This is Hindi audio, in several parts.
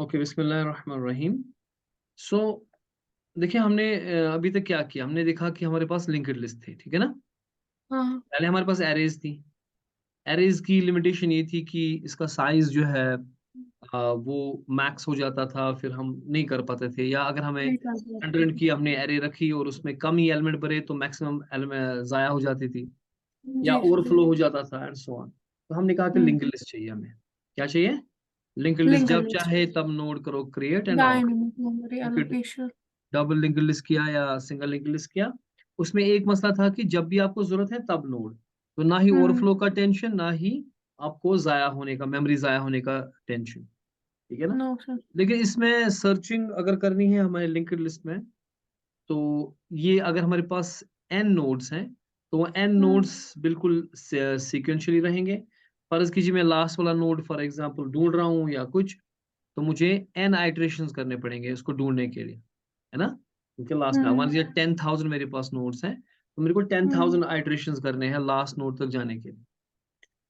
ओके, बिस्मिल्लाहिर्रहमानिर्रहीम। सो देखिए, हमने अभी तक क्या किया, हमने देखा कि हमारे पास लिंक्ड लिस्ट थी, ठीक है ना? हाँ, पहले हमारे पास एरेज़ थी। एरेज़ की लिमिटेशन ये थी कि इसका साइज़ जो है वो मैक्स हो जाता था, फिर हम नहीं कर पाते थे, या अगर हमें सही कहा जी 100 आपने। की हमने एरे रखी और उसमें कम ही एलिमेंट भरे तो मैक्सिमम ज़ाया हो जाती थी, या जी, सही। ओवरफ्लो हो जाता था एंड सो ऑन। तो हमने कहा कि हुँ, लिंक्ड लिस्ट चाहिए हमें। क्या चाहिए? लिंक्ड लिस्ट, लिंक्ड जब लिस्ट, चाहे तब नोड करो create and all. Dynamic memory allocation. Double linked list किया या सिंगल लिंक्ड लिस्ट किया, उसमें एक मसला था कि जब भी आपको जरूरत है तब नोड, तो ना ही हुँ, ओवरफ्लो का टेंशन, ना ही आपको जाया होने का, मेमोरी जाया होने का टेंशन, ठीक है ना? No sir. लेकिन इसमें सर्चिंग अगर करनी है हमारे लिंक्ड लिस्ट में, तो ये अगर हमारे पास n नोड्स हैं, तो वो n हुँ, नोड्स बिल्कुल सीक्वेंशियली रहेंगे। फर्ज कीजिए मैं लास्ट वाला नोड फॉर एग्जांपल ढूंढ रहा हूँ या कुछ, तो मुझे n आइटरेशंस करने पड़ेंगे उसको ढूंढने के लिए, है ना? क्योंकि लास्ट में मान हुँ, लीजिए 10,000 मेरे पास नोड्स हैं, तो मेरे को हुँ, 10,000 आइटरेशंस करने हैं लास्ट नोड तक जाने के लिए।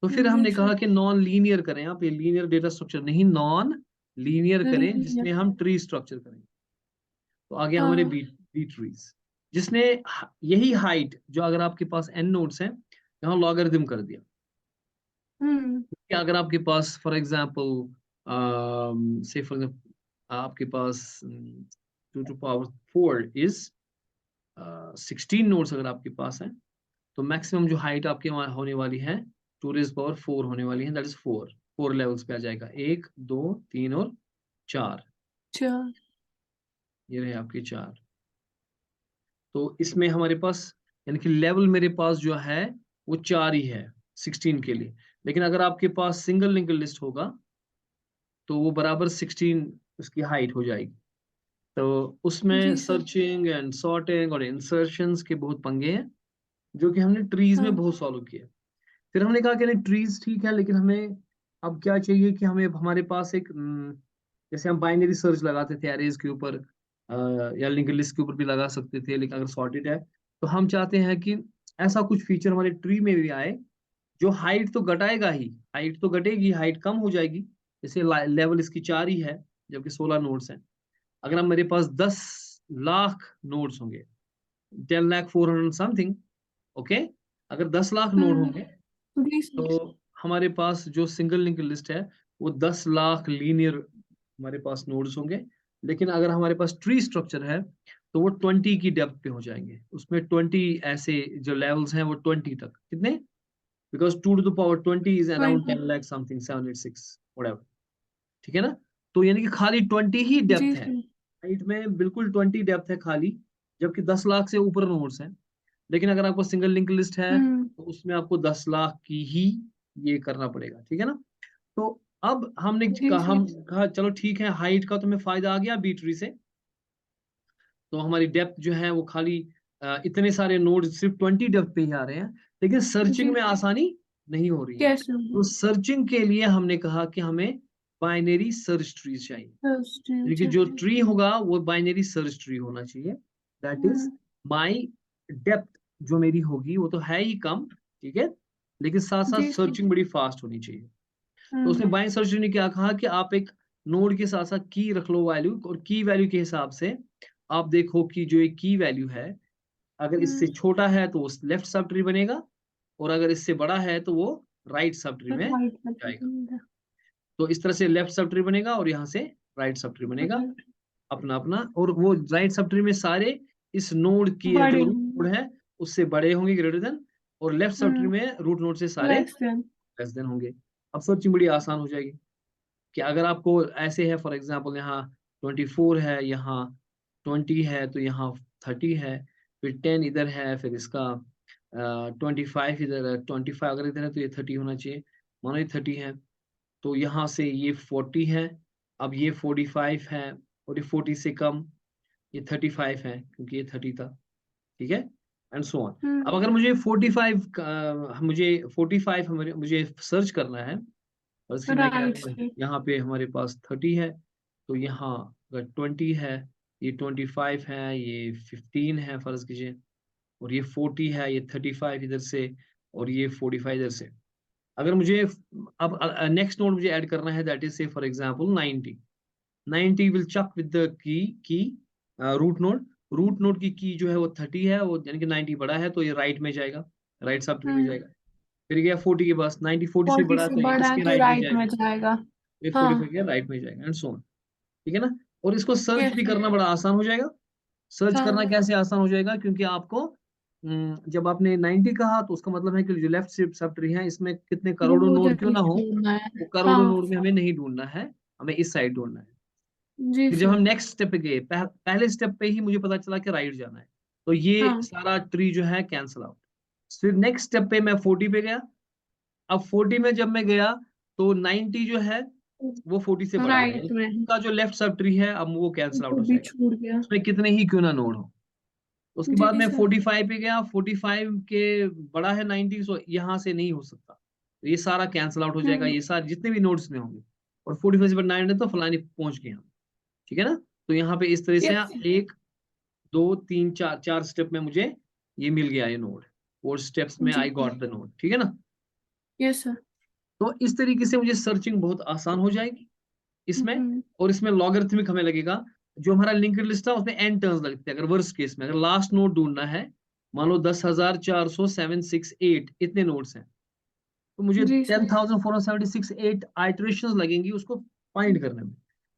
तो फिर जी हमने सर। कहा कि नॉन लीनियर करें, आप ये लीनियर डेटा स्ट्रक्चर नहीं, नॉन लीनियर करें लीनियर, जिसमें हम ट्री स्ट्रक्चर करें। तो आगे हमारे हाँ, बी ट्रीज, जिसने यही हाइट जो अगर आपके पास एन नोड्स हैं, यहाँ लॉगरिदम कर दिया हुँ, कि अगर आपके पास फॉर एग्जांपल से फॉर आपके पास 2 to power 4 इज 16 नोड्स अगर आपके पास है, तो मैक्सिमम जो हाइट आपके वहाँ होने वाली है 2 to the power 4 होने वाली है, दैट इज 4 लेवल्स पे आ जाएगा, 1, 2, 3 और 4। अच्छा, ये रहे आपके 4। तो इसमें हमारे पास यानी कि लेवल मेरे पास जो है वो 4 ही है 16 के लिए। लेकिन अगर आपके पास सिंगल लिंक्ड लिस्ट होगा, तो वो बराबर 16 उसकी हाइट हो जाएगी। तो उसमें जी सर, सर्चिंग एंड सॉर्टिंग और इंसर्शंस के बहुत पंगे हैं, जो कि हमने ट्रीज में हाँ, बहुत सॉल्व किए। फिर हमने कहा कि नहीं, ट्रीज ठीक है, लेकिन हमें अब क्या चाहिए कि हमें हमारे पास एक जैसे हम बाइनरी सर्च लगाते थे एरेज के ऊपर, या लिंक्ड लिस्ट के ऊपर भी लगा सकते थे, लेकिन अगर सॉर्टेड है तो हम चाहते हैं कि ऐसा कुछ फीचर हमारे ट्री में भी आए जो हाइट तो घटाएगा ही, हाइट तो घटेगी, हाइट कम हो जाएगी। जैसे लेवल इसकी 4 ही है, जबकि 16 नोड्स हैं। अगर हम मेरे पास 10 लाख नोड्स होंगे, 10,04,000 समथिंग, ओके, अगर 10 लाख नोड हुँ, होंगे, जी सर, तो हमारे पास जो सिंगल लिंक लिस्ट है वो 10 लाख लीनियर हमारे पास नोड्स होंगे। लेकिन अगर हमारे पास ट्री स्ट्रक्चर है, तो वो 20 की डेप्थ पे हो जाएंगे, उसमें 20 ऐसे जो लेवल्स हैं वो 20 तक, कितने? Because 2 to the power 20 is around 10 20, lakh something 786 whatever, ठीक है ना? तो यानी कि खाली 20 ही जी डेप्थ है, सर, हाइट में बिल्कुल 20 डेप्थ है खाली, जबकि 10 लाख से ऊपर नोड्स हैं। लेकिन अगर आपको सिंगल लिंक लिस्ट है, हुँ, तो उसमें आपको 10 लाख की ही ये करना पड़ेगा, ठीक है ना? तो अब हमने जी कहा, सर, हम कहा चलो ठीक है, हाइट का तो हमें फायदा आ गया बी ट्री से, तो हमारी डेप्थ जो है वो खाली इतने सारे नोड सिर्फ 20 डेप्थ पे ही आ रहे हैं, लेकिन सर्चिंग जी में सर, आसानी नहीं हो रही है। कैसे होगा? तो सर्चिंग के लिए हमने कहा कि हमें बाइनरी सर्च ट्री चाहिए, फर्स्ट यानी कि जो चाहिए। ट्री होगा वो बाइनरी सर्च ट्री होना चाहिए। That is hmm, my depth जो मेरी होगी वो तो है ही कम, ठीक है, लेकिन साथ साथ जी सर, सर्चिंग बड़ी फास्ट होनी चाहिए। तो हुँ, उसने बाइंड सर्च ने क्या कहा कि आप एक नोड के साथ साथ की रख लो वैल्यू, और की वैल्यू के हिसाब से आप देखो कि जो एक की वैल्यू है, अगर इससे हुँ, छोटा है तो वो लेफ्ट सब ट्री बनेगा, और अगर इससे बड़ा है तो वो राइट सब ट्री में राइट में जाएगा। बनेगा, तो इस तरह से लेफ्ट सब ट्री बनेगा और यहाँ से राइट सब ट्री बनेगा, राइट, अपना अपना। और वो राइट सब ट्री में सारे इस नोड की बड़े जो रूट होंगे, नोड है उससे बड़े होंगे, ग्रेटर देन, और लेफ्ट सब ट्री हुँ, में रूट नोड से सारे लेस देन, लेस देन होंगे। अब सर्चिंग बड़ी आसान हो जाएगी कि अगर आपको ऐसे है फॉर एग्जांपल यहाँ 24 है, यहाँ 20 है, तो यहाँ 30 है, फिर 10 इधर है, फिर इसका 25 इधर है, 25 अगर इधर है तो ये 30 होना चाहिए, मानो ये 30 है, तो यहाँ से ये 40 है, अब ये 45 है, और ये 40 से कम ये 35 है क्योंकि ये 30 था, ठीक है, एंड सो ऑन। अब हुँ, अगर मुझे 45 मुझे 45 मुझे सर्च करना है, और इसकी मैं क्या राइट करूँगा, से, यहाँ पे हमारे पास 30 है, तो यहाँ अगर 20 है, ये 25 है, ये 15 है फर्ज कीजिए, और ये 40 है, ये 35 इधर से, और ये 45 इधर से। अगर मुझे अब नेक्स्ट नोड मुझे ऐड करना है, that is say for example 90, 90 will check with the की रूट नोड की जो है वो 30 है, वो यानी कि 90 बड़ा है तो ये राइट में जाएगा, राइट सब ट्री में हम्म जाएगा। फिर गया 40 के पास, 90 40 से 40 बड़ा है से तो ये बड़ा है इसके तो राइट में राइट में जाएगा, जाएगा। फिर 45 हाँ। के राइट में जाएगा एंड सो ऑन। ठीक है ना। और इसको सर्च यस। भी करना बड़ा आसान हो जाएगा। सर्च करना हाँ, कैसे आसान हो जाएगा, क्योंकि आपको जब आपने 90 कहा तो उसका मतलब है कि जो लेफ्ट सब ट्री है इसमें कितने वो करोड़ों मुझे नोड क्यों ना हो, नीचे ढूंढना है। वो करोड़ों हाँ। नोड में हमें नहीं ढूंढना है, हमें इस साइड ढूंढना है। जी फिर जब सर। हम नेक्स्ट स्टेप पे गए, पहले स्टेप पे ही मुझे पता चला कि राइट जाना है, तो ये हाँ। सारा ट्री जो है कैंसिल आउट। फिर नेक्स्ट स्टेप पे मैं 40 पे गया। अब 40 में जब मैं गया तो 90 जो है वो 40 से बड़ा है, यानी राइट में है, का जो लेफ्ट सब ट्री है अब वो कैंसिल आउट वो हो भी जाएगा, छूट गया। उसमें कितने ही क्यों ना नोड हो। उसके बाद जी मैं सर। 45 पे गया, 45 के बड़ा है 90, सो यहाँ से नहीं हो सकता, तो ये सारा कैंसिल आउट हो जाएगा, हम्म ये सारे जितने भी नोड्स में होंगे। और 45 से 9 है तो फलानी पहुंच गए हम। ठीक है ना। तो यहाँ पे इस तरह से यस। एक दो तीन चार चार स्टेप में मुझे ये मिल गया ये नोड, 4 स्टेप्स में जी आई गॉट द नोड। ठीक है ना। Yes sir. तो इस तरीके से मुझे सर्चिंग बहुत आसान हो जाएगी इसमें। हम्म और इसमें लॉगरिथमिक हमें लगेगा, जो हमारा लिंक्ड लिस्ट है उसमें एन टर्न्स लगते हैं। अगर वर्स्ट केस में अगर लास्ट नोड ढूंढना है, मान लो 10,400,768 इतने नोड्स हैं, तो मुझे जी सर। 10,476 आइटरेशंस लगेंगी उसको फाइंड करने में।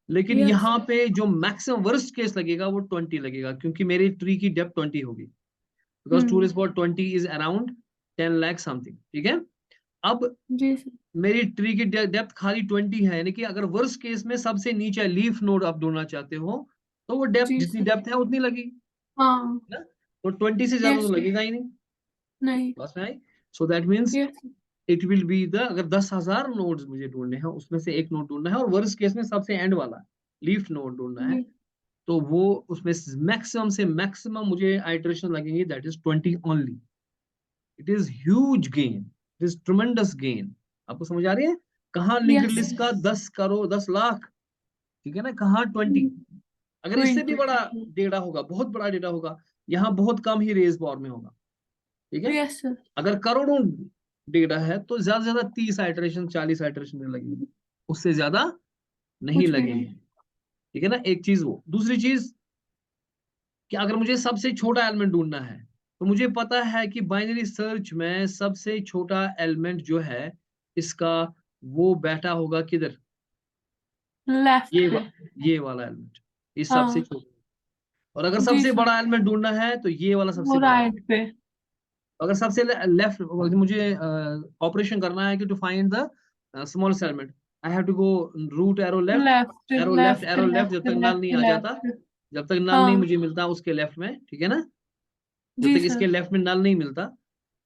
लेकिन यस। यहाँ पे जो मैक्सिमम वर्स्ट केस लगेगा वो 20 लगेगा, क्योंकि मेरी ट्री की डेप्थ 20 होगी, because two hmm is for 20 is around 10 lakh something. ठीक है। अब जी सर। मेरी ट्री की डेप्थ खाली 20 है, यानी कि अगर वर्स्ट केस में सबसे नीचे लीफ नोड आप ढूंढना चाहते हो तो वो डेप्थ जी जितनी सर। डेप्थ है उतनी लगेगी हाँ। ना। तो 20 से ज्यादा तो यस। लगेगा ही नहीं। नहीं। बस में आई। So that means yes. It will be the, अगर 10,000 नोड्स मुझे ढूंढने हैं उसमें से एक नोड ढूंढना है, और वर्स्ट केस में सबसे एंड वाला लीफ नोड ढूंढना है, जी। तो वो उसमें मैक्सिमम से मैक्सिमम मुझे आइटरेशन लगेंगे, that is 20 only. It is huge gain, it is tremendous gain. आपको समझ आ रही है। कहाँ लिंक्ड यस। लिस्ट का 10 करोड़ 10 लाख, ठीक है ना, कहाँ 20। अगर इससे भी 20। बड़ा डेटा होगा, बहुत बड़ा डेटा होगा, यहाँ बहुत कम ही रेस बार में होगा। ठीक है। Yes sir. अगर करोड़ों डेटा है तो ज्यादा से ज्यादा 30 आइटरेशन 40 आइटरेशन में लगेंगे, उससे ज्यादा नहीं कुछ भी लगेंगे। नहीं। ठीक है ना। एक चीज वो, दूसरी चीज कि अगर मुझे सबसे छोटा एलिमेंट ढूंढना है, तो मुझे पता है कि बाइनरी सर्च में सबसे छोटा एलिमेंट जो है इसका, वो बैठा होगा किधर, लेफ्ट ये पे। ये वाला एलिमेंट, ये सबसे हाँ। छोटा। और अगर जी सबसे सर। बड़ा एलिमेंट ढूंढना है तो ये वाला वो सबसे बड़ा है। राइट पे। अगर सबसे लेफ्ट मुझे ऑपरेशन करना है कि to find the smallest element, I have to go root arrow left, left arrow left left arrow left, जब लेफ्ट तक नल नहीं लेफ्ट आ जाता, लेफ्ट। जब तक नल नहीं हाँ। मुझे मिलता उसके लेफ्ट में। ठीक है ना। जब जी तक इसके सर। लेफ्ट में नल नहीं मिलता,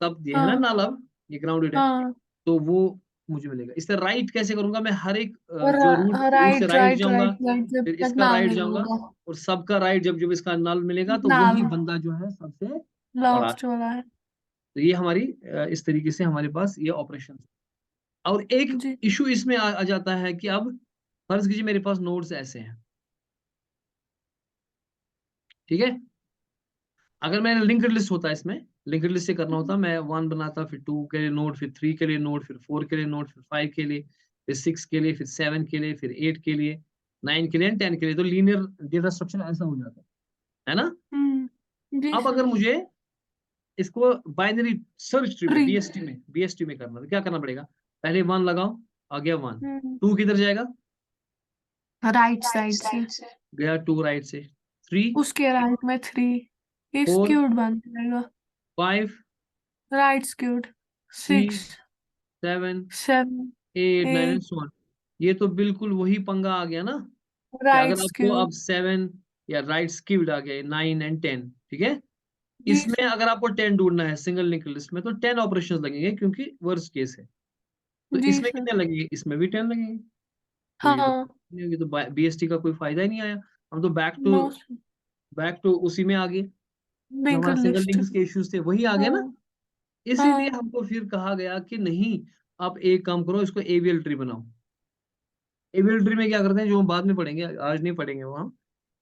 तब ये है ना हाँ। नल, अब ये ग्राउंडेड है, हाँ। तो वो मुझे मिलेगा। इससे राइट कैसे करूंगा मैं, हर एक और जो रूट रूट से राइट राइट राइट जाऊंगा, राइट राइट जब फिर तक इसका नाम राइट नहीं जाऊंगा, होगा। और सबका राइट जब जब इसका नल मिलेगा तो वही नाम बंदा जो है सबसे बड़ा। लास्ट वाला है। तो ये हमारी इस तरीके से हमारे पास ये ऑपरेशन। और एक जी। इशू इसमें आ जाता है कि अब फर्ज कीजिए मेरे पास नोड्स ऐसे हैं। ठीक है। अगर मैंने लिंक्ड लिस्ट होता, इसमें लिंक्ड लिस्ट से करना होता, मैं 1 बनाता, फिर 2 के लिए नोड, फिर 3 के लिए नोड, फिर 4 के लिए नोड, फिर 5 के लिए, फिर 6 के लिए, फिर 7 के लिए, फिर 8 के लिए, 9 के लिए, 10 के लिए। तो लीनियर डेटा स्ट्रक्चर ऐसा हो जाता है ना। जी अब सर। अगर मुझे इसको बाइनरी सर्च ट्री में ट्री। बीएसटी में करना, तो क्या करना पड़ेगा, पहले 1 लगाओ, आ गया 1, हम्म 2 किधर जाएगा, राइट साइड से। गया 2 राइट से, 3, उसके राइट में 3। ये 4, स्क्यूड बन जाएगा। 5, right skewed. 6, 6। 7, 7। 8, 9 and 8। So on. ये तो बिल्कुल वही पंगा आ गया ना, कि राइट अगर आपको स्क्यूड। अब 7 या राइट स्किव्ड आ गए, 9 एंड 10। ठीक है। जी इसमें सर। अगर आपको 10 ढूंढना है सिंगल लिंक लिस्ट में, तो 10 ऑपरेशन लगेंगे, क्योंकि वर्स्ट केस है। तो जी इसमें सर। कितने लगेंगे, इसमें भी 10 लगेंगे। तो ये तो हाँ। नहीं होगी, तो बीएसटी का कोई फायदा ही नहीं आया। हम तो नो। बैक टू उसी में आ गए, जो हमारा लिंक्ड सिंगल लिस्ट। लिंक्स के इश्यूज थे वही आ गए ना। हाँ। इसीलिए हाँ। हमको फिर कहा गया कि नहीं, आप एक काम करो, इसको एवीएल ट्री बनाओ। एवीएल ट्री में क्या करते हैं, जो हम बाद में पढ़ेंगे, आज नहीं पढ़ेंगे वो हम।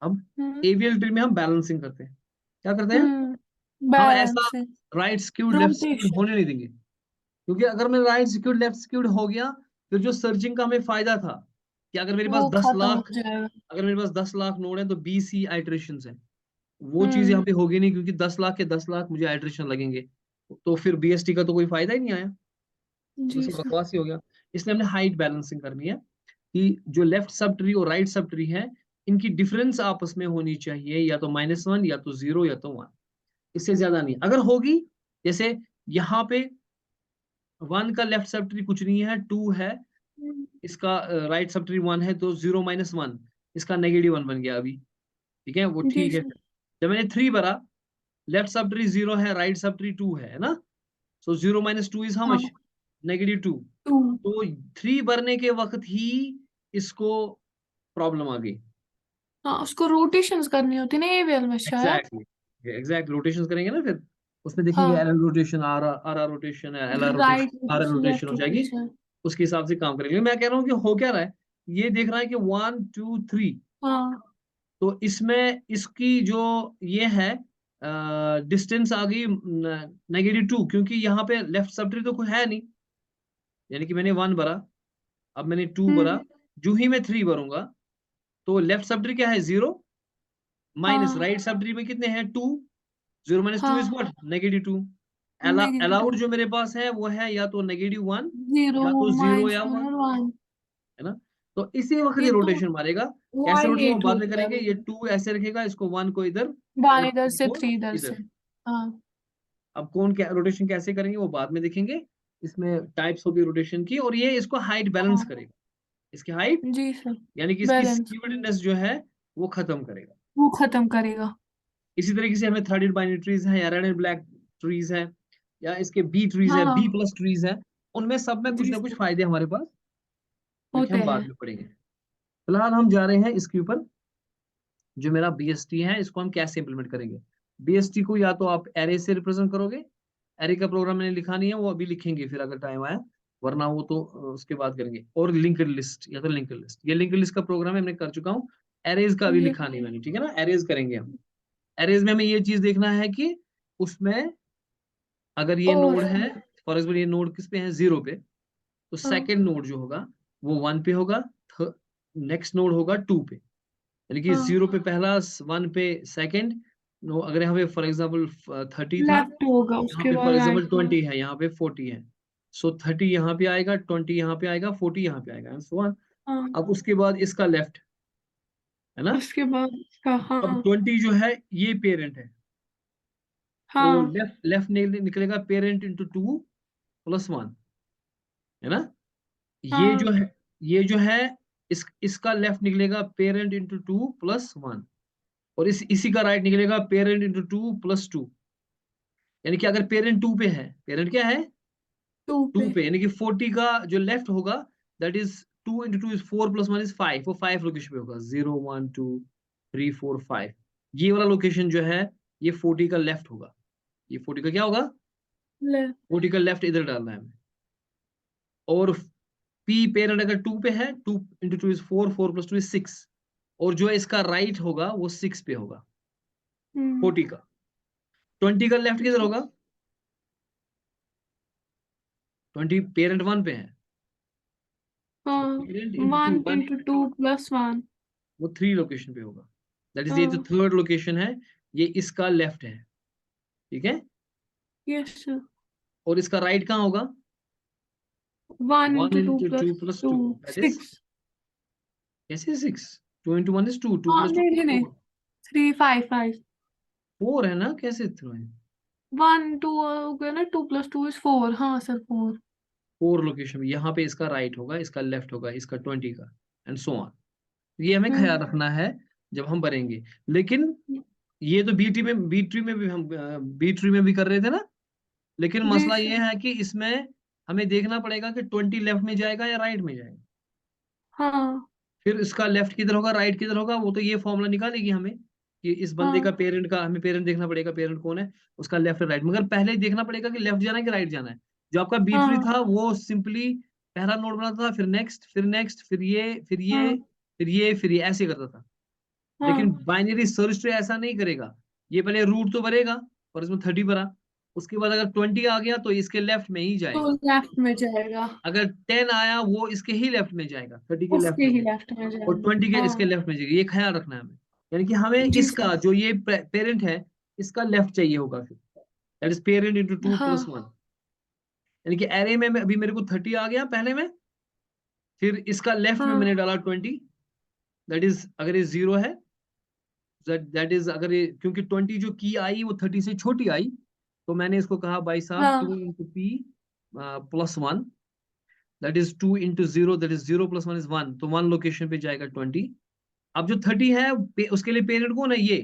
अब हम्म एवीएल ट्री में हम बैलेंसिंग करते हैं। क्या करते हैं, हम ऐसा balancing. Right skewed left skewed rotation. होने नहीं देंगे, क्योंकि अगर मैं राइट स्क्यूड लेफ्ट स्क्यूड हो गया, फिर जो सर्चिंग का हमें फायदा था कि अगर मेरे पास वो 10 खत्म हो लाख जाएगा। अगर मेरे पास 10 लाख नोड है तो 20 ही आइटरेशन है। वो चीज यहाँ हम्म। पे होगी नहीं, क्योंकि 10 लाख के 10 लाख मुझे आइटरेशन लगेंगे, तो फिर बीएसटी का तो कोई फायदा ही नहीं आया, जी बस ये सर। बकवास ही हो गया। इसलिए हमने हाइट बैलेंसिंग करनी है कि जो लेफ्ट सब ट्री और राइट सब ट्री है, इनकी डिफरेंस आपस में होनी चाहिए, या तो -1 या तो 0 या तो 1, इससे ज्यादा नहीं। अगर होगी, जैसे यहाँ पे 1 का लेफ्ट सब ट्री कुछ नहीं है, 2 है, हम्म, इसका राइट सब ट्री 1 है, तो 0 - 1 इसका -1 बन गया अभी, ठीक है, वो जी ठीक है। सर। जब मैंने 3 भरा, लेफ्ट सब ट्री 0 है, राइट सब ट्री 2 है ना, सो 0 - 2 इज हाउ हाँ, मच, -2। 2। तो 3 भरने के वक्त ही इसको प्रॉब्लम आ गई। हाँ, उसको रोटेशंस करनी होती ना एवीएल में शायद। एग्जैक्टली एग्जैक्ट रोटेशन करेंगे ना, फिर उसमें देखेंगे हाँ, L L rotation, R rotation, L R right rotation, R L rotation, rotation left हो जाएगी, रोटेशन। उसके हिसाब से काम करेंगे। मैं कह रहा हूँ कि हो क्या रहा है, ये देख रहा है कि 1 2 3, हाँ, तो इसमें इसकी जो ये है डिस्टेंस आ गई -2, क्योंकि यहाँ पे लेफ्ट सब ट्री तो कोई है नहीं, यानी कि मैंने 1 भरा, अब मैंने 2 भरा, हम्म, जो ही मैं 3 भरूंगा, तो लेफ्ट सब ट्री क्या है, 0, माइनस हाँ, राइट सब ट्री में कितने हैं, 2, 0 - 2 इज हाँ, व्हाट, -2। -2। अलाउड जो मेरे पास है वो है या तो -1, 0, या तो 0 या -1 1, और 1। है ना। तो इसी वक्त ये ये तो रोटेशन मारेगा। कैसे रोटेशन वो वाइलेट हो बाद में गया करेंगे, अभी। ये 2 ऐसे रखेगा, इसको 1 को इधर और बाएं इधर 3 से, को 3 इधर से। इधर। हाँ, अब कौन क्या रोटेशन कैसे करेंगे वो बाद में देखेंगे, इसमें टाइप्स होगी रोटेशन की, और ये इसको हाइट बैलेंस हाँ, करेगा, इसकी हाइट, जी सर। यानी कि इसकी बैलेंस स्क्यूनेस जो है वो खत्म करेगा। वो खत्म करेगा। इसी तरीके से हमें थर्ड बाइनरी ट्रीज है, या रेड एंड ब्लैक ट्रीज है, या इसके बी ट्रीज है, बी हाँ, प्लस ट्रीज है, उनमें सब में कुछ जी ना कुछ सर। फायदे हमारे पास, जो कि होते हम बाद हैं। में पढ़ेंगे। फिलहाल हम जा रहे हैं इसके ऊपर, जो मेरा बीएसटी है इसको हम कैसे इंप्लीमेंट करेंगे। बीएसटी को या तो आप एरे से रिप्रेजेंट करोगे, एरे का प्रोग्राम मैंने लिखा नहीं है, वो अभी लिखेंगे फिर अगर टाइम आया, वरना वो तो उसके बाद करेंगे। और लिंक्ड लिस्ट, या तो लिंक्ड लिस्ट, ये लिंक्ड लिस्ट का प्रोग्राम है, मैंने कर चुका हूँ। एरेज का अभी जी। लिखा नहीं मैंने, ठीक है ना, एरेज करेंगे हम। एरेज में हमें ये चीज देखना है कि उसमें अगर ये और नोड है, फॉर एग्जाम्पल ये नोड किस पे है, 0 पे, तो हाँ, सेकंड नोड जो होगा वो 1 पे होगा, नेक्स्ट नोड होगा 2 पे, यानी कि हाँ, 0 पे पहला, 1 पे सेकंड। नो, अगर यहाँ पे फॉर एग्जाम्पल 30 था, लेफ्ट होगा यहाँ उसके पे फॉर बाद एग्जाम्पल राइट होगा। 20 है, यहाँ पे 40 है, सो 30 यहाँ पे आएगा, 20 यहाँ पे आएगा, 40 यहाँ पे आएगा, एंड सो ऑन। हाँ, अब उसके बाद इसका लेफ्ट, है ना। उसके बाद उसका, अब हाँ, 20 जो है ये पेरेंट है, तो हाँ, लेफ्ट लेफ्ट निकलेगा पेरेंट इंटू 2 + 1, है ना। ये हाँ, जो है ये जो है इसका लेफ्ट निकलेगा पेरेंट इंटू 2 + 1, और इसी का राइट निकलेगा पेरेंट इंटू 2 + 2, यानी कि अगर पेरेंट 2 पे है, पेरेंट क्या है, 2 2 पे। पे, यानी कि 40 का जो लेफ्ट होगा, दैट इज 2 × 2 इज 4 + 1 इज 5, वो 5 लोकेशन पे होगा, 0 1 2 3 4 5। ये वाला लोकेशन जो है ये 40 का लेफ्ट होगा, ये 40 का क्या होगा, ले। 40 का लेफ्ट इधर डालना है हमें। और पी पेरेंट अगर 2 पे है, 2 × 2 इज 4, 4 + 2 इज 6, और जो इसका राइट होगा वो 6 पे होगा, हम्म, 40 का। 20 का लेफ्ट किधर जी। होगा, 20 पेरेंट 1 पे है, हाँ, पेरेंट इंटू 2, 1 1 × 2 + 1। वो 3 लोकेशन पे होगा, दैट इज ये जो हाँ, थर्ड लोकेशन है, ये इसका लेफ्ट है, ठीक है। Yes sir. और इसका राइट कहाँ होगा, 1 1 × 2 × 2 + + 2, 2, दैट इज 6। कैसे 6, 2 × 1 इज 2, 2 हाँ, + 2 नहीं नहीं is नहीं, 4, 3 5 5। 4 है ना, कैसे थ्रो है, 1 2 हो गया ना, 2 + 2 = 4। हाँ सर, 4। 4 लोकेशन, यहाँ पे इसका राइट होगा, इसका लेफ्ट होगा, इसका 20 का, एंड सो ऑन। ये हमें ख्याल हम्म, रखना है जब हम भरेंगे। लेकिन ये तो बी ट्री में भी कर रहे थे ना, लेकिन जी मसला ये सर। है कि इसमें हमें देखना पड़ेगा कि 20 लेफ्ट में जाएगा या राइट में जाएगा, हाँ, फिर इसका लेफ्ट किधर होगा, राइट किधर होगा, वो तो ये फॉर्मूला निकालेगी हमें कि इस बंदे का हाँ, पेरेंट का, हमें पेरेंट देखना पड़ेगा, पेरेंट कौन है, उसका लेफ्ट राइट, मगर पहले ही देखना पड़ेगा कि लेफ्ट जाना है कि राइट जाना है। जो आपका बी ट्री हाँ, था वो सिंपली पहला नोड बनाता था, फिर नेक्स्ट, फिर नेक्स्ट, फिर ये, फिर ये, हाँ, फिर ये, फिर ये, ऐसे करता था। लेकिन हाँ, बाइनरी सर्च ट्री ऐसा नहीं करेगा, ये पहले रूट तो भरेगा, और इसमें 30 भरा, उसके बाद अगर 20 आ गया तो इसके लेफ्ट में ही तो जाएगा। लेफ्ट में जाएगा, अगर 10 आया वो इसके ही लेफ्ट में जाएगा, 30 के लेफ्ट उसके में ही जाएगा, लेफ्ट में और जाएगा। 20 के इसके हाँ लेफ्ट में जाएगा। ये ख्याल रखना है हमें, यानी कि हमें जी इसका सर। जो ये पेरेंट है इसका लेफ्ट चाहिए होगा फिर, that is parent into 2 plus हाँ 1। यानी कि एरे में अभी मेरे को 30 आ गया पहले में, फिर इसका लेफ्ट में मैंने हाँ डाला 20, दैट इज अगर ये 0 है, दैट इज अगर ये, क्योंकि 20 जो की आई वो 30 से छोटी आई, तो मैंने इसको कहा भाई साहब हाँ 2 into p+1, that is 2 into 0, that is 0 + 1 is 1, तो 1 लोकेशन पे जाएगा 20। अब जो 30 है उसके लिए पेरेंट कौन है, ये,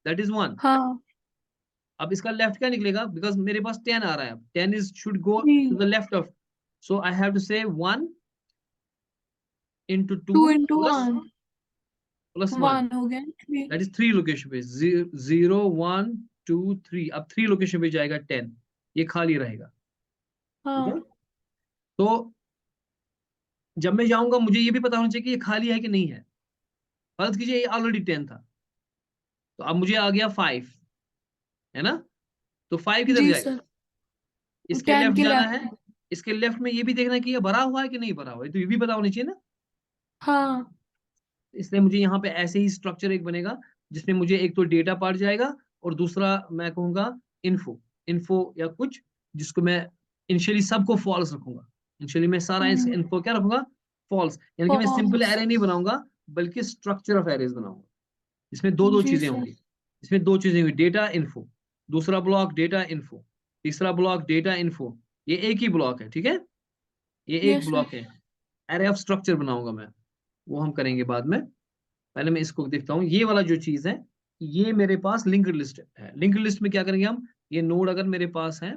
दैट इज 1। हाँ अब इसका लेफ्ट क्या निकलेगा, बिकॉज मेरे पास 10 आ रहा है, अब 10 इज शुड गो टू जी। The left of, so I have to say 1 into 2 two into plus one, plus 1, 1 हो गया 3। दैट इज 3 लोकेशन पे, 0 1 2 3, अब 3 लोकेशन पे जाएगा 10, ये खाली रहेगा। ठीक है, हाँ तो जब मैं जाऊंगा मुझे ये भी पता होना चाहिए कि ये खाली है कि नहीं है। फर्ज कीजिए ये ऑलरेडी 10 था, तो अब मुझे आ गया 5, है ना, तो 5 किधर जी जाएगा, सर। इसके 10 लेफ्ट के जाना है। लेफ्ट। इसके लेफ्ट में ये भी देखना है कि ये भरा हुआ है कि नहीं भरा हुआ है, तो ये भी पता होनी चाहिए ना। हाँ इसलिए मुझे यहाँ पे ऐसे ही स्ट्रक्चर एक बनेगा, जिसमें मुझे एक तो डेटा पार्ट जाएगा, और दूसरा मैं कहूँगा इन्फो, इन्फो या कुछ, जिसको मैं इनिशियली सबको फॉल्स रखूंगा। इनिशियली मैं सारा इन्फो क्या रखूंगा, फॉल्स, यानी कि मैं सिंपल फॉल्स। एरे नहीं बनाऊंगा, बल्कि स्ट्रक्चर ऑफ एरेज बनाऊंगा। इसमें दो दो जी चीजें सर। होंगी, इसमें दो चीजें होंगी, डेटा इन्फो, दूसरा ब्लॉक डेटा इन्फो, तीसरा ब्लॉक डेटा इन्फो। ये एक ही ब्लॉक है, ठीक है, ये एक यस सर। ब्लॉक है। एरे ऑफ स्ट्रक्चर बनाऊंगा मैं, वो हम करेंगे बाद में। पहले मैं इसको देखता हूँ, ये वाला जो चीज है, ये मेरे पास लिंक्ड लिस्ट है। लिंक्ड लिस्ट में क्या करेंगे हम, ये नोड अगर मेरे पास है,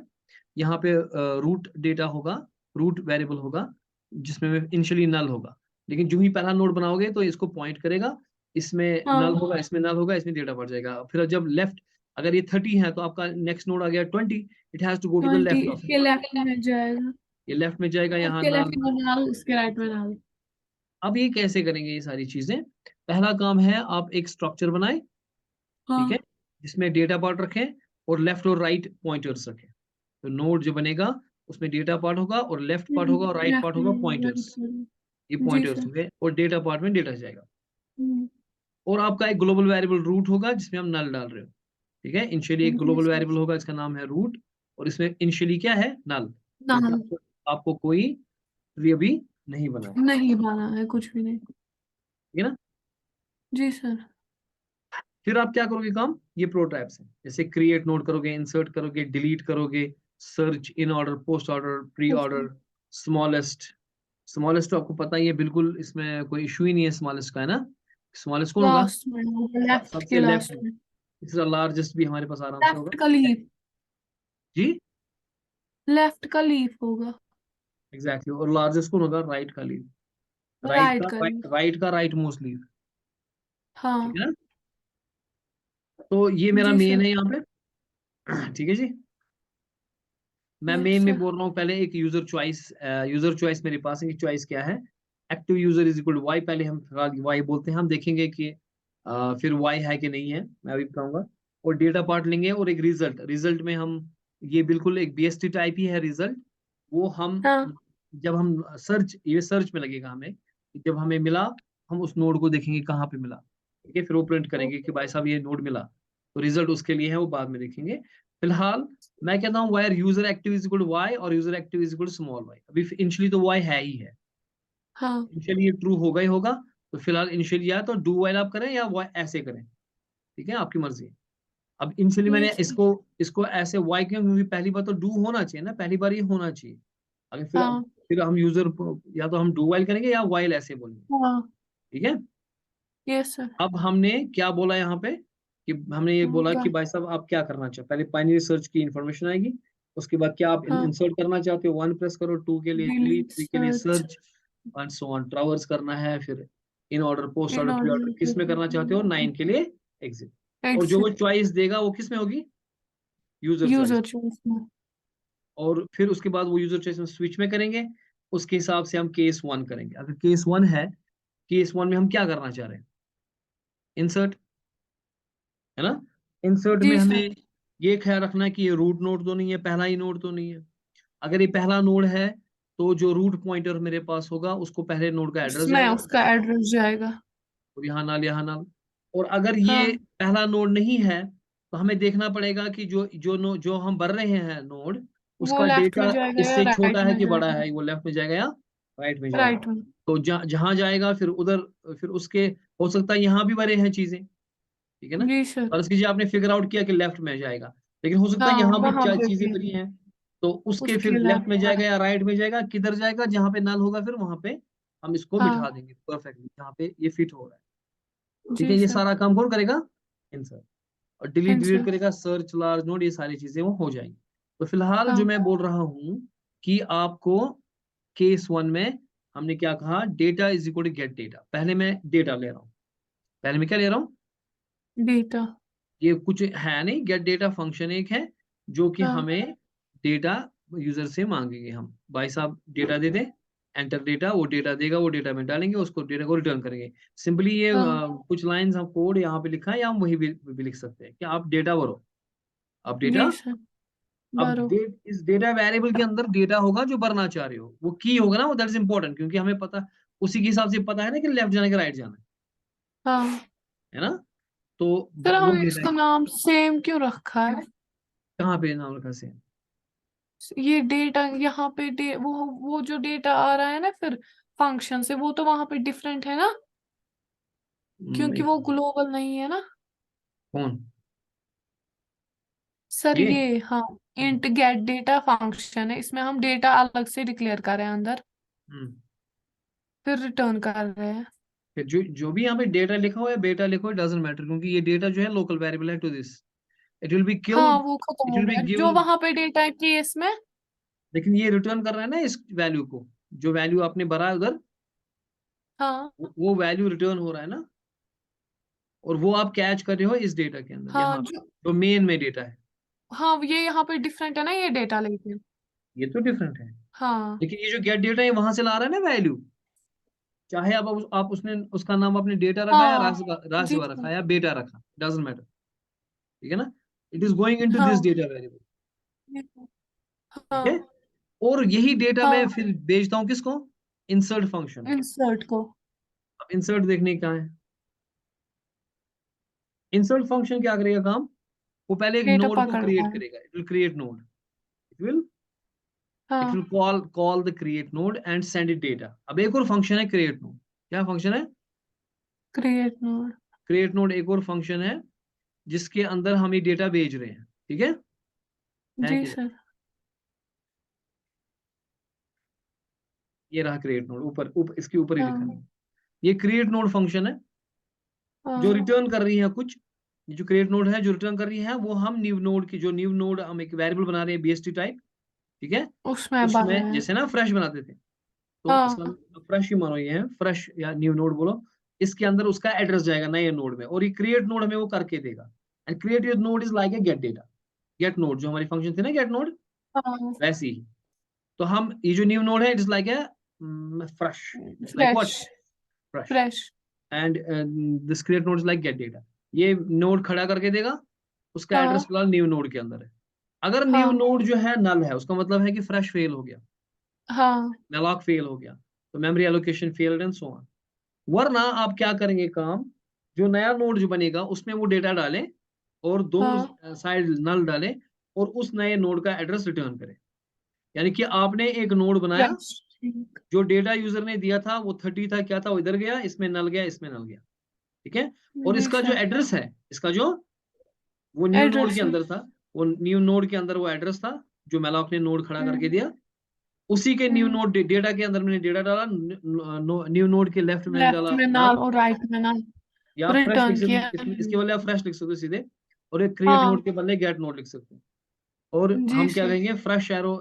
यहाँ पे रूट डेटा होगा, रूट वेरिएबल होगा, जिसमें इनिशियली नल होगा, लेकिन जो ही पहला नोड बनाओगे तो इसको पॉइंट करेगा, इसमें नल हाँ होगा, इसमें नल होगा, इसमें डेटा बढ़ जाएगा। फिर जब लेफ्ट, अगर ये 30 है तो आपका नेक्स्ट नोड आ गया 20, it has to go to the 20 left of it, इसके लेफ्ट में जाएगा, ये लेफ्ट में जाएगा, यहाँ इसके नल। लेफ्ट में डाल, इसके राइट में डाल। अब ये कैसे करेंगे ये सारी चीजें, पहला काम है आप एक स्ट्रक्चर बनाए, ठीक है, हाँ जिसमें डेटा पार्ट रखें और लेफ्ट और राइट पॉइंटर्स रखें। तो नोड जो बनेगा उसमें डेटा पार्ट होगा, और लेफ्ट पार्ट होगा, और राइट पार्ट लेफ्ट होगा में पॉइंटर्स, राइट में। ये जी पॉइंटर्स सर। होंगे, और डेटा पार्ट में डेटा जाएगा। हम्म, और आपका एक ग्लोबल वेरिएबल रूट होगा जिसमें हम नल डाल रहे हो, ठीक है, इनिशियली एक जी ग्लोबल सर। वेरिएबल होगा, इसका नाम है रूट, और इसमें इनिशियली क्या है, नल, क्योंकि नाम आपको कोई ट्री अभी नहीं बना है, नहीं बना है, कुछ भी नहीं। ठीक है ना। जी सर। फिर आप क्या करोगे काम, ये प्रो टाइप्स है, जैसे क्रिएट नोड करोगे, इंसर्ट करोगे, डिलीट करोगे, search, in order, post order, pre okay. Order, smallest. Smallest तो आपको पता ही है, बिल्कुल इसमें कोई इशू ही नहीं है स्मॉलेस्ट का, है ना। स्मॉलेस्ट कौन होगा, लास्ट में, लेफ्ट के सबसे लेफ्ट लास्ट में। में। तीसरा लार्जेस्ट भी हमारे पास आराम से होगा, लेफ्ट का लीफ। जी, लेफ्ट का लीफ होगा। एग्जैक्टली, और लार्जेस्ट कौन होगा, राइट का लीव, राइट का लीफ। राइट का राइट मोस्ट लीव, ठीक हाँ है ना। तो ये मेरा जी मेन सर। है यहाँ पे, ठीक है जी। मैं यस मेन में सर। बोल रहा हूँ, पहले एक यूजर चॉइस, यूजर चॉइस मेरे पास है कि चॉइस क्या है, active user is equal to Y, पहले हम फिलहाल वाई बोलते हैं, हम देखेंगे कि फिर वाई है कि नहीं है, मैं अभी बताऊंगा। और डेटा पार्ट लेंगे, और एक रिजल्ट, रिजल्ट में हम, ये बिल्कुल एक बीएसटी टाइप ही है रिजल्ट, वो हम, हाँ जब हम सर्च, ये सर्च में लगेगा हमें, जब हमें मिला, हम उस नोड को देखेंगे कहाँ पे मिला, ठीक है, फिर वो प्रिंट करेंगे कि भाई साहब ये नोड मिला, तो रिजल्ट उसके लिए है, वो बाद में देखेंगे। फिलहाल मैं कहता हूँ wire user active is equal to Y, और user active is equal to small Y. अभी इनिशियली तो वाई है ही है, हाँ इनिशियली ये ट्रू होगा ही होगा, तो फिलहाल इनिशियली या तो डू वाइल आप करें या वाई ऐसे करें, ठीक है, आपकी मर्जी है। अब इनिशियली जी मैंने सर। इसको इसको ऐसे वाई क्यों, क्योंकि पहली बार तो डू होना चाहिए ना, पहली बार ये होना चाहिए। अगर हाँ फिर हम यूजर, या तो हम डू वाइल करेंगे या वाइल ऐसे बोलेंगे, हाँ। ठीक है। Yes sir. अब हमने क्या बोला यहाँ पे, कि हमने ये बोला गा- कि भाई साहब आप क्या करना चाहते, पहले बाइनरी सर्च की इंफॉर्मेशन आएगी, उसके बाद क्या आप हाँ इंसर्ट करना चाहते हो, 1 प्रेस करो, 2 के लिए डिलीट, डिलीट 3 के लिए search search, and so on, traverse करना है, फिर in order, post in order, pre order, किस में करना चाहते हो, ऑर्डर 9 के लिए एग्जिट। और जो वो एग्जिट। चॉइस देगा वो किस में होगी, यूजर चॉइस। यूजर चॉइस में। और फिर उसके बाद वो यूजर चॉइस में स्विच में करेंगे, उसके हिसाब से हम केस 1 करेंगे। अगर केस 1 है, केस 1 में हम क्या करना चाह रहे हैं, इंसर्ट, है ना। इंसर्ट में जी सर। हमें ये ख्याल रखना है कि ये रूट नोड तो नहीं है, पहला ही नोड तो नहीं है। अगर ये पहला नोड है तो जो रूट पॉइंटर मेरे पास होगा उसको पहले नोड का एड्रेस उसमें जाएगा, उसका एड्रेस जाएगा। और यहाँ नाल। और अगर ये हाँ, पहला नोड नहीं है तो हमें देखना पड़ेगा कि जो हम भर रहे हैं नोड, वो उसका लेफ्ट डेटा में जाएगा या इससे छोटा राइट है में कि बड़ा जाएगा? है, वो लेफ्ट में जाएगा या राइट में जाएगा। राइट में। तो जहां जाएगा फिर उधर, फिर उसके हो सकता है यहाँ भी भरे हैं चीजें, ठीक है ना। जी सर। फर्ज कीजिए आपने फिगर आउट किया कि लेफ्ट में जाएगा, लेकिन हो सकता है हाँ, यहाँ भी वहां पे चीजें भी भरी हैं, तो उसके फिर उसके लेफ्ट में लेफ्ट जाएगा में। या राइट में जाएगा, किधर जाएगा, जहां पे नल होगा फिर वहां पे हम इसको बिठा हाँ देंगे परफेक्टली, जहाँ पे ये फिट हो रहा है। ठीक है, जी ये सर। सारा काम कौन करेगा, इंसर्ट। और डिलीट डिलीट आंसर। करेगा सर्च लार्ज नोड, ये सारी चीजें वो हो जाएंगी। तो फिलहाल जो हाँ। मैं बोल रहा हूँ कि आपको केस वन में हमने क्या कहा, data is equal to get data. पहले मैं डेटा ले रहा हूँ, पहले मैं क्या ले रहा हूँ, बीटा। ये कुछ है नहीं, गेट डेटा फंक्शन एक है जो कि हाँ। हमें डेटा यूजर से मांगेंगे। हम भाई साहब डेटा दे दें, एंटर डेटा, वो डेटा देगा, वो डेटा में डालेंगे, उसको डेटा को रिटर्न करेंगे। सिंपली ये हाँ कुछ लाइंस हम कोड यहाँ पे लिखा है, या हम वही भी लिख सकते हैं कि आप डेटा भरो, आप जी डेटा। सर। अब बारो। इस डेटा वेरिएबल के अंदर डेटा होगा जो भरना चाह रहे हो, वो की होगा ना, वो दैट इज इंपॉर्टेंट, क्योंकि हमें पता, उसी के हिसाब से पता है ना कि लेफ्ट जाना कि राइट जाना हाँ है ना। तो सर, वो हमने डेटा इसका नाम सेम क्यों रखा है? कहाँ पे नाम रखा से, ये डेटा यहाँ पे वो जो डेटा आ रहा है ना फिर फंक्शन से, वो तो वहां पे डिफरेंट है ना, क्योंकि एक वो ग्लोबल नहीं है ना। कौन, सर ये ये, हाँ, इंट गेट डेटा फंक्शन है, इसमें हम डेटा अलग से डिक्लेयर कर रहे हैं अंदर, हम्म फिर रिटर्न कर रहे हैं। फिर जो जो भी यहाँ पे डेटा लिखा हुआ है, बेटा लिखो, इट डजंट मैटर, क्योंकि ये डेटा जो है लोकल वेरिएबल है to this, it will be हाँ, किल्ड, वो खत्म इट हो विल बी गया जो गिवन। वहां पे डेटा है केस में। लेकिन ये रिटर्न कर रहा है ना इस वैल्यू को, जो वैल्यू आपने भरा है उधर, हाँ। वो वैल्यू रिटर्न हो रहा है ना, और वो आप कैच कर रहे हो इस डेटा के अंदर, हाँ यहाँ पे जो, जो मेन में डेटा है। हाँ ये यहाँ पे डिफरेंट है ना ये डेटा, लेकिन। ये तो डिफरेंट है, हाँ। लेकिन ये जो गेट डेटा है वहां से ला रहा है ना वैल्यू, चाहे आप उसने उसका नाम आपने डेटा रखा या हाँ जी राशिवा रखा सर। या बेटा रखा, डजंट मैटर, ठीक है ना। It is going into this हाँ। डेटा वेरिएबल, ठीक है। हाँ। और यही डेटा मैं हाँ। फिर भेजता हूँ किसको, इंसर्ट फंक्शन को। इंसर्ट को। अब इंसर्ट देखने का है, इंसर्ट फंक्शन क्या करेगा काम, वो पहले एक डेटा नोड को पकड़ता क्रिएट है। करेगा, it will create node, it हाँ। Will call the create node and send it data. अब एक और फंक्शन है क्रिएट नोड, क्या फंक्शन है, क्रिएट नोड। क्रिएट नोड एक और फंक्शन है जिसके अंदर हम ये डेटा भेज रहे हैं, ठीक है जी कि नहीं? सर। ये रहा क्रिएट नोड, ऊपर इसके ऊपर ही लिखा है, हाँ। ये क्रिएट नोड फंक्शन है जो हाँ, रिटर्न कर रही है कुछ। ये जो क्रिएट नोड है जो रिटर्न कर रही है, वो हम न्यू नोड की, जो न्यू नोड हम एक वेरिएबल बना रहे हैं बीएसटी टाइप, ठीक है। उसमें भर रहे उसमें हैं। जैसे ना फ्रेश बनाते थे, तो इसका हाँ। फ्रेश ही मानो, ये है फ्रेश या न्यू नोड बोलो। इसके अंदर उसका एड्रेस जाएगा नए नोड में, और ये क्रिएट नोड हमें वो करके देगा। And create node is like a get data, get node जो हमारी फंक्शन थी ना गेट नोड, हाँ। वैसी ही। तो हम ये जो न्यू नोड है, it is like A fresh, like fresh. What, fresh. Fresh. And this create node is like get data, ये नोड खड़ा करके देगा, उसका एड्रेस हाँ। फिलहाल न्यू नोड के अंदर है। अगर न्यू हाँ। नोड जो है नल है, उसका मतलब है कि फ्रेश फेल हो गया, हाँ। मेलॉक फेल हो गया, तो memory allocation failed and so on. वरना आप क्या करेंगे काम, जो नया नोड जो बनेगा उसमें वो डेटा डालें, और हाँ। दोनों साइड नल डालें, और उस नए नोड का एड्रेस रिटर्न करें। यानी कि आपने एक नोड बनाया, फ्रेश। ठीक। जो डेटा यूजर ने दिया था वो 30 था, क्या था, वो इधर गया, इसमें नल गया, इसमें नल गया, ठीक है। और जी इसका जो सर। एड्रेस है, इसका जो वो न्यू नोड के एड्रेस है। अंदर था, वो न्यू नोड के अंदर वो एड्रेस था जो मेलॉक ने नोड खड़ा करके हम्म। दिया, उसी के न्यू हम्म। नोड डेटा के अंदर मैंने डेटा डाला, न्यू नोड के लेफ्ट में मैंने लेफ्ट डाला में नाम, नाल और राइट में नाल। या आप फ्रेश लिख रिटर्न सकते किया। हो, इसके बदले आप फ्रेश लिख सकते हो सीधे, और एक क्रिएट हाँ नोड के बदले गेट नोड लिख सकते हो। और जी हम क्या सर। कहेंगे, fresh arrow,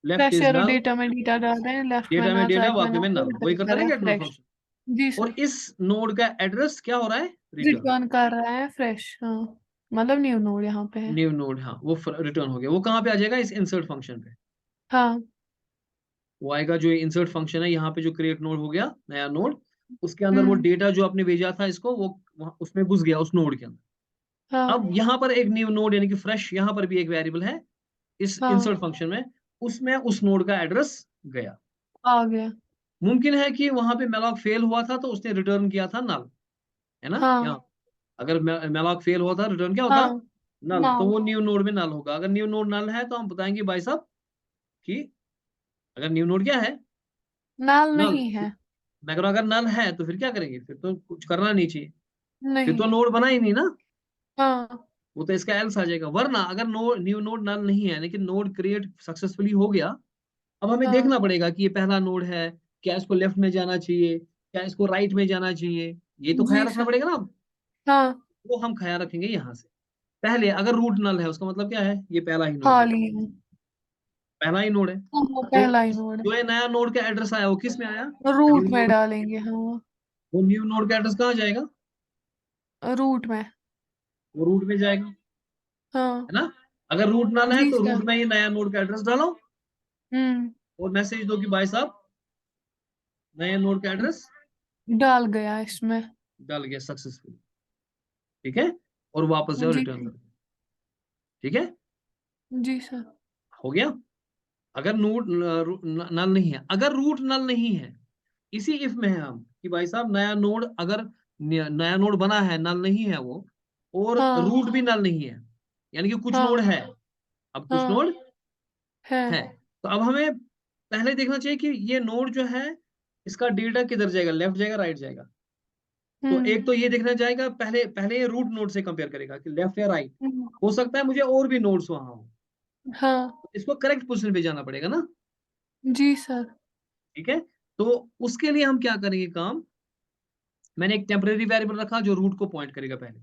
left fresh is arrow null, data में डेटा डाल रहे हैं, लेफ्ट में डेटा में नाल, डेटा, राइट में वाक्य में नाल, नल, वही रिटर्न करता कर है रहे ना हैं गेट नोड फ्रेश। फंक्शन। जी सर। और इस नोड का एड्रेस क्या हो रहा है, रिटर्न, रिटर्न कर रहा है फ्रेश, हाँ, मतलब न्यू नोड यहाँ पे है। न्यू नोड, हाँ वो रिटर्न हो गया। वो कहाँ पे आ जाएगा, इस इंसर्ट फंक्शन पे हाँ। वो आएगा, जो इंसर्ट फंक्शन है यहाँ पे, जो क्रिएट नोड हो गया नया नोड, उसके अंदर वो हम्म। डेटा जो आपने भेजा था इसको, वो उसमें घुस गया उस नोड के अंदर, हाँ अब यहाँ पर एक न्यू नोड यानी कि फ्रेश, यहाँ पर भी एक वेरिएबल है इस हाँ इंसर्ट फंक्शन में, उसमें उस नोड का एड्रेस गया। आ गया। मुमकिन है कि वहां पे मेलॉक फेल हुआ था तो उसने रिटर्न किया था नल, है ना। हाँ यहाँ अगर मेलॉक फेल हुआ था, रिटर्न क्या होता, हाँ नल, तो नाउ वो न्यू नोड में नल होगा। अगर न्यू नोड नल है तो हम बताएंगे भाई साहब कि अगर न्यू नोड क्या है, नाल नल, नहीं है। मगर अगर नल है तो फिर क्या करेंगे, फिर तो कुछ करना नहीं चाहिए, फिर तो नहीं। नोड बना ही नहीं ना, हाँ वो तो इसका एल्स आ जाएगा। वरना अगर न्यू नोड नल नहीं है लेकिन नोड क्रिएट सक्सेसफुली हो गया, अब हमें हाँ देखना पड़ेगा कि ये पहला नोड है, क्या इसको लेफ्ट में जाना चाहिए, क्या इसको राइट में जाना चाहिए, ये तो ख्याल जी रखना सर। पड़ेगा ना। अब हाँ वो हम ख्याल रखेंगे यहाँ से। पहले अगर रूट नल है उसका मतलब क्या है, ये पहला ही नोड है, खाली है। पहला ही नोड है। हाँ वो तो पहला ही नोड जो ये नया नोड का एड्रेस आया वो किस में आया, है, न्यू रूट में नोड। डालेंगे हाँ। वो न्यू नोड का एड्रेस कहाँ जाएगा, रूट में। वो रूट में जाएगा, हाँ है ना। अगर रूट नल है जी तो सर। रूट में ही नया नोड का एड्रेस डालो हम्म। और मैसेज दो कि भाई साहब नए नोड का एड्रेस डाल गया इसमें। डाल गया सक्सेसफुल, ठीक है, और वापस जाओ जी रिटर्न कर, ठीक है, जी सर। हो गया। अगर नोड नल नहीं है, अगर रूट नल नहीं है, इसी इफ में है हम कि भाई साहब नया नोड अगर नया नोड बना है, नल नहीं है वो, और हाँ रूट भी नल नहीं है, यानी कि कुछ नोड हाँ है, अब कुछ हाँ नोड है। है, तो अब हमें पहले देखना चाहिए कि ये नोड जो है इसका डेटा किधर जाएगा, लेफ्ट जाएगा राइट जाएगा। तो हम्म एक तो ये देखना चाहेगा, पहले पहले ये रूट नोड से कंपेयर करेगा कि लेफ्ट या राइट, हम्म, हो सकता है मुझे और भी नोड्स वहां हो, हाँ इसको करेक्ट पोजीशन पे जाना पड़ेगा ना, जी सर। ठीक है। तो उसके लिए हम क्या करेंगे काम, मैंने एक टेम्परेरी वेरिएबल रखा जो रूट को पॉइंट करेगा पहले,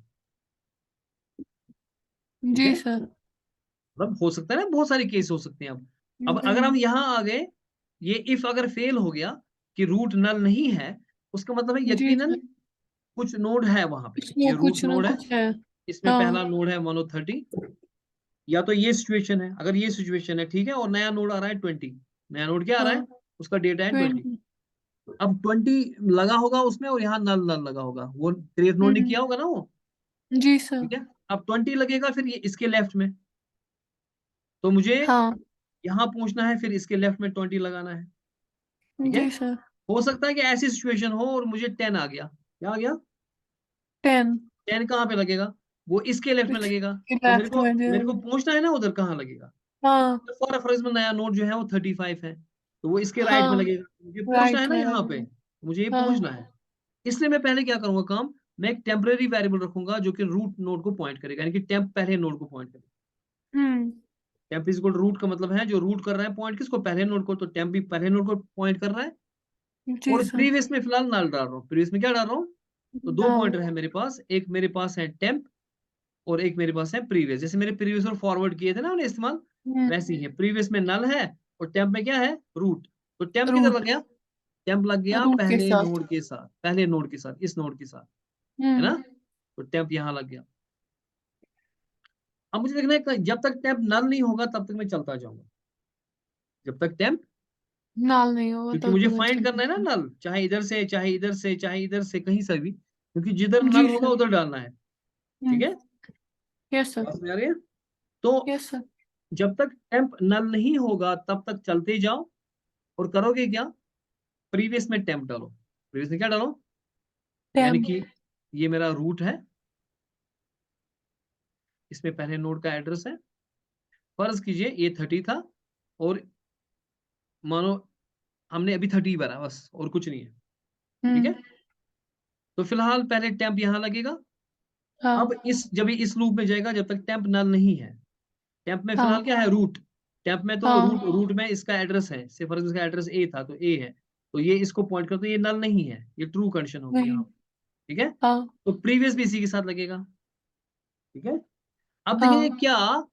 ठीक जी है। सर। मतलब हो सकता है ना, बहुत सारे केस हो सकते हैं। अब अगर हम हम्म। यहाँ आ गए, ये इफ अगर फेल हो गया कि रूट नल नहीं है, उसका मतलब है जी यकीनन सर। कुछ नोड है वहां पे, इसमें ये रूट कुछ ना नोड है, कुछ है। इसमें हाँ पहला नोड है 130, या तो ये सिचुएशन है, अगर ये सिचुएशन है ठीक है, और नया नोड आ रहा है 20, नया नोड क्या आ रहा है, हाँ उसका डेटा है 20। 20। अब 20 लगा होगा उसमें और यहाँ नल नल लगा होगा, वो क्रिएट नोड ने हम्म। किया होगा ना वो, जी सर। ठीक है। अब 20 लगेगा फिर ये इसके लेफ्ट में, तो मुझे हाँ यहाँ पहुंचना है, फिर इसके लेफ्ट में 20 लगाना है, ठीक है। जी सर। हो सकता है कि ऐसी सिचुएशन हो और मुझे 10 आ गया, क्या आ गया, 10। 10 कहाँ पे लगेगा, वो इसके लेफ्ट में लगेगा, इसके तो मेरे लेफ्ट को में मेरे को जाएगा। पहुंचना है ना उधर, कहाँ लगेगा। हाँ फॉर रेफरेंस में नया नोड जो है वो 35 है, तो वो इसके राइट में हाँ लगेगा, मुझे पहुंचना है राइट ना में यहाँ पे, लगेगा। मुझे ये हाँ पहुंचना है। इसलिए मैं पहले क्या करूंगा काम, मैं एक टेम्परेरी वेरिएबल रखूंगा जो कि रूट नोड को पॉइंट करेगा, यानी कि टेम्प पहले नोड को पॉइंट करेगा। हम्म। टेम्प इज इक्वल रूट का मतलब है जो रूट कर रहा है पॉइंट किसको, पहले नोड को, तो टेम्प भी पहले नोड को पॉइंट कर रहा है। जी और सर। प्रीवियस में फिलहाल नल डाल रहा हूँ, प्रीवियस में क्या डाल रहा हूँ, तो दो नाउ। पॉइंटर है मेरे पास, एक मेरे पास है टेम्प और एक मेरे पास है प्रीवियस, जैसे मेरे प्रीवियस और फॉरवर्ड किए थे ना उन्हें इस्तेमाल, वैसे ही है। प्रीवियस में नल है और टेम्प में क्या है, रूट, तो टेम्प किधर लग रूट। गया, टेम्प लग गया रूट के पहले साथ। नोड के साथ, पहले नोड के साथ, इस नोड के साथ, है हम्म। ना, तो टेम्प यहाँ लग गया। अब मुझे देखना है कि जब तक टेम्प नल नहीं होगा तब तक मैं चलता जाऊंगा, जब तक टेम्प, नाल नहीं होगा क्योंकि तब मुझे तक मैं फाइंड करना है ना चलूंगी। नल, चाहे इधर से चाहे इधर से चाहे इधर से कहीं से भी, क्योंकि जिधर नल जी होगा सर। उधर डालना है, ठीक हम्म। है। Yes sir. बात समझ आ रही है। तो यस सर। जब तक टेम्प नल नहीं होगा तब तक चलते जाओ, और करोगे क्या, प्रीवियस में टेम्प डालो, प्रीवियस में क्या डालो, यानी टेम। कि ये मेरा रूट है, इसमें पहले नोड का एड्रेस है, फर्ज कीजिए ये 30 था, और मानो हमने अभी 30 भरा बस और कुछ नहीं है, ठीक हम्म। है। तो फिलहाल पहले टेम्प यहाँ लगेगा। हाँ अब जब ये इस लूप में जाएगा जब तक टेम्प नल नहीं है, टेम्प में फिलहाल हाँ क्या है, रूट, टेम्प में तो हाँ रूट रूट में इसका एड्रेस है, से फर्ज इसका एड्रेस ए था तो ए है, तो ये इसको पॉइंट करता है, ये नल नहीं है, ये ट्रू कंडीशन होगी नहीं। यहाँ, ठीक है। हाँ तो प्रीवियस भी इसी के साथ लगेगा, ठीक है। अब देखेंगे हाँ क्या,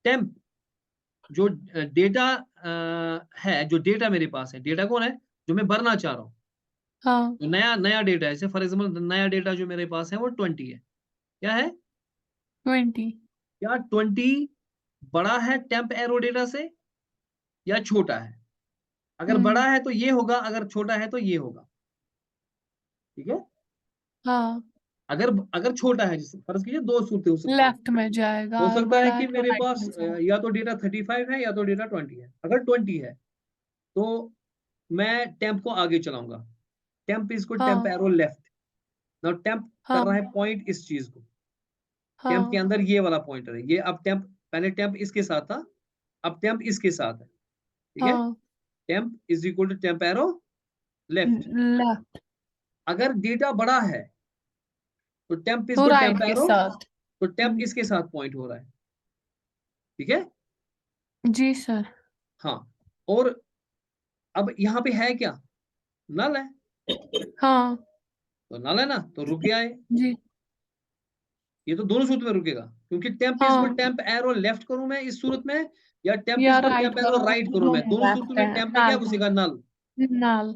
टेम्प जो डेटा है, जो डेटा मेरे पास है, डेटा कौन है, जो मैं भरना चाह रहा हूँ, हाँ। तो नया नया डेटा है, जैसे फॉर एग्जाम्पल नया डेटा जो मेरे पास है वो 20 है, क्या है, 20। क्या 20 बड़ा है टेम्प एरो डेटा से या छोटा है, अगर हम्म। बड़ा है तो ये होगा, अगर छोटा है तो ये होगा, ठीक है। हाँ अगर अगर छोटा है, जैसे फर्ज कीजिए 2 सूरतें हो सकती हैं। लेफ्ट में जाएगा हो और सकता है बड़ा है कि तो मेरे राइट पास में जाएगा। या तो डेटा 35 है या तो डेटा 20 है। अगर 20 है तो मैं टेम्प को आगे चलाऊंगा, टेम्प इसको टेम्प हाँ एरो लेफ्ट। नाउ टेम्प कर हाँ रहा है पॉइंट इस चीज को, टेम्प के हाँ अंदर ये वाला पॉइंटर है, ये अब टेम्प, पहले टेम्प इसके साथ था, अब टेम्प इसके साथ है, ठीक है। हाँ temp is equal to temp arrow left. Left अगर डेटा बड़ा है तो टेम्प तो इसको टेम्प राइट के एरो, साथ। तो टेम्प हम्म, इसके साथ पॉइंट हो रहा है, ठीक है। जी सर। हाँ, और अब यहाँ पे है क्या, नल है, हाँ तो नल है ना, तो रुक गया है। जी। ये तो दोनों सूरत में रुकेगा, क्योंकि टेम्प इसको हाँ टेम्प एरो लेफ्ट करूं मैं इस सूरत में, या टेम्प या इसको राइट टेम्प एरो करो राइट करूं मैं, दोनों दोनों सूरतों लेफ्ट है में टेम्प में क्या नल। घुसेगा, नल। नल।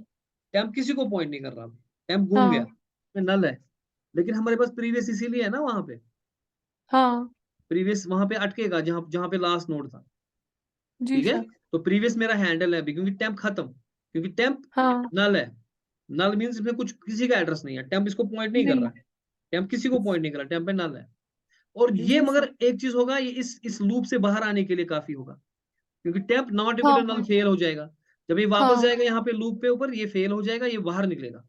टेम्प किसी को पॉइंट नहीं कर रहा, टेम्प घूम गया, हाँ नल है। लेकिन हमारे पास प्रीवियस इसीलिए है ना, वहां पे हाँ प्रीवियस वहां पे अटकेगा जहां जहां पे लास्ट नोड था, जी ठीक है। सर। तो प्रीवियस मेरा हैंडल है अभी, क्योंकि टेम्प खत्म, क्योंकि टेम्प हाँ नल है। नल मीन्स इसमें कुछ किसी का एड्रेस नहीं है, टेम्प इसको पॉइंट नहीं कर नहीं। रहा है, टेम्प किसी को पॉइंट नहीं कर रहा, टेम्प पे नल है। और ये जी मगर सर। एक चीज होगा, ये इस लूप से बाहर आने के लिए काफी होगा, क्योंकि टेम्प नॉट इक्वल हाँ टू नल फेल हो जाएगा। जब ये वापस हाँ जाएगा यहाँ पे लूप पे ऊपर, ये फेल हो जाएगा, ये बाहर निकलेगा।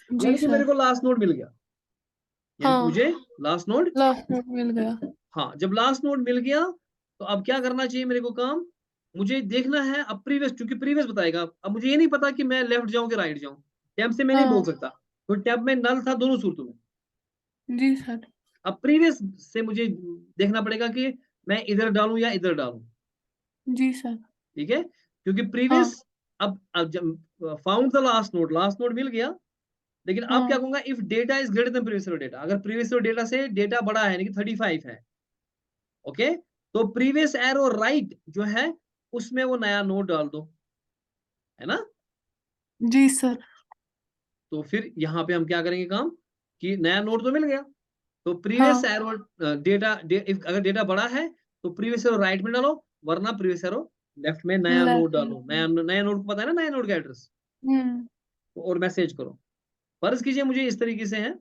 जी यानी कि मेरे सर। को लास्ट नोड मिल गया, यानी कि हाँ मुझे लास्ट नोड, लास्ट में मिल गया। हाँ जब लास्ट नोड मिल गया तो अब क्या करना चाहिए मेरे को काम, मुझे देखना है अब प्रीवियस, क्योंकि प्रीवियस बताएगा। अब मुझे ये नहीं पता कि मैं लेफ्ट जाऊं कि राइट जाऊं, टेम्प से मैं नहीं बोल हाँ सकता, तो टेम्प में नल था दोनों सूरतों में। जी सर। अब प्रीवियस से मुझे देखना पड़ेगा कि मैं इधर डालूं या इधर डालूं, जी सर। ठीक है। क्योंकि हाँ प्रीवियस, अब जब फाउंड द लास्ट नोड मिल गया, लेकिन अब क्या हाँ कहूंगा, if data is greater than previous data, अगर प्रीवियस डेटा से डेटा बड़ा है, यानी कि 35 है, ओके, तो प्रीवियस एरो राइट जो है उसमें वो नया नोड डाल दो, है ना। जी सर। तो फिर यहाँ पे हम क्या करेंगे काम, कि नया नोड तो मिल गया, तो प्रीवियस हाँ एरो अगर डेटा बड़ा है तो प्रीवियस एरो राइट में डालो, वरना प्रीवियस एरो लेफ्ट में नया नोड लेफ्ट में। डालो, नया नोड को पता है ना, नया नोड का एड्रेस, हम्म। और मैसेज करो। फर्ज कीजिए मुझे इस तरीके से है